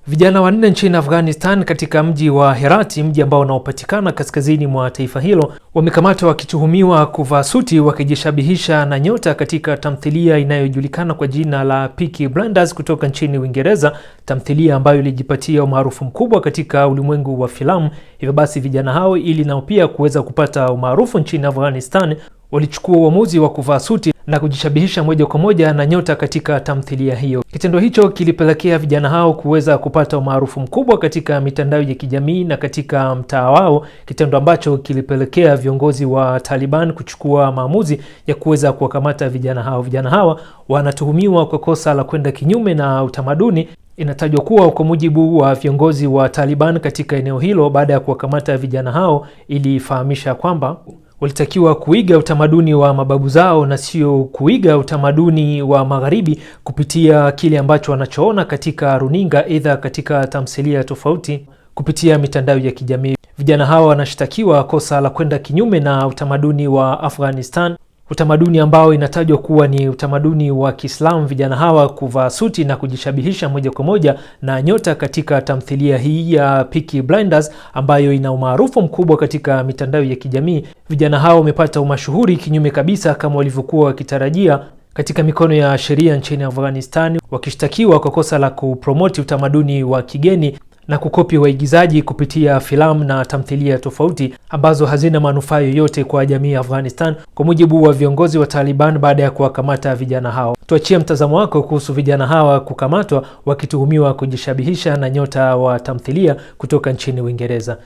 Vijana wanne nchini Afghanistan katika mji wa Herat, mji ambao unaopatikana kaskazini mwa taifa hilo, wamekamatwa wakituhumiwa kuvaa suti wakijishabihisha na nyota katika tamthilia inayojulikana kwa jina la Peaky Blinders kutoka nchini Uingereza, tamthilia ambayo ilijipatia umaarufu mkubwa katika ulimwengu wa filamu. Hivyo basi vijana hao, ili nao pia kuweza kupata umaarufu nchini Afghanistan, walichukua uamuzi wa kuvaa suti na kujishabihisha moja kwa moja na nyota katika tamthilia hiyo. Kitendo hicho kilipelekea vijana hao kuweza kupata umaarufu mkubwa katika mitandao ya kijamii na katika mtaa wao, kitendo ambacho kilipelekea viongozi wa Taliban kuchukua maamuzi ya kuweza kuwakamata vijana hao. Vijana hawa wanatuhumiwa kwa kosa la kwenda kinyume na utamaduni. Inatajwa kuwa kwa mujibu wa viongozi wa Taliban katika eneo hilo, baada ya kuwakamata vijana hao, ilifahamisha kwamba walitakiwa kuiga utamaduni wa mababu zao na sio kuiga utamaduni wa magharibi kupitia kile ambacho wanachoona katika runinga, aidha katika tamthilia tofauti kupitia mitandao ya kijamii. Vijana hawa wanashtakiwa kosa la kwenda kinyume na utamaduni wa Afghanistan, utamaduni ambao inatajwa kuwa ni utamaduni wa Kiislamu. Vijana hawa kuvaa suti na kujishabihisha moja kwa moja na nyota katika tamthilia hii ya Peaky Blinders ambayo ina umaarufu mkubwa katika mitandao ya kijamii. Vijana hao wamepata umashuhuri kinyume kabisa kama walivyokuwa wakitarajia katika mikono ya sheria nchini Afghanistan, wakishtakiwa kwa kosa la kupromoti utamaduni wa kigeni na kukopi waigizaji kupitia filamu na tamthilia tofauti ambazo hazina manufaa yoyote kwa jamii ya Afghanistan, kwa mujibu wa viongozi wa Taliban baada ya kuwakamata vijana hao. Tuachie mtazamo wako kuhusu vijana hawa kukamatwa wakituhumiwa kujishabihisha na nyota wa tamthilia kutoka nchini Uingereza.